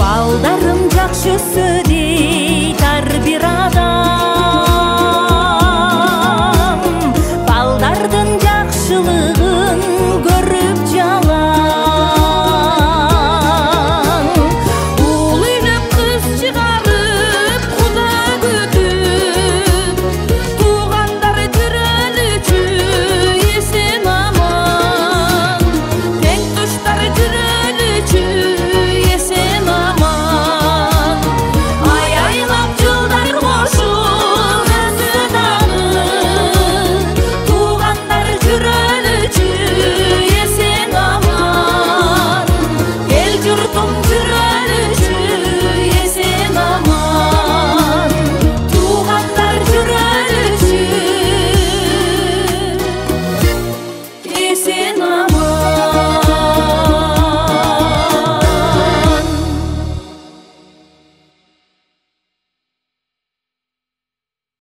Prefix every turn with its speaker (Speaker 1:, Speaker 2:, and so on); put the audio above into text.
Speaker 1: балдарым жакшы сөйдейт ар бир адам, балдардын жакшылыгын көрүп жалаң. Ул үйлөп кыз чыгарып куда күтүп, туугандар жүрөлүчү эсен аман, тең туштар жүрөлүчү эсен аман. Аяйлап жылдар кошуп өзү дагы, туугандар жүрөлүчү эсен аман, эл журтум жүрөлүчү эсен аман, туугандар жүрөлүчү эсен аман.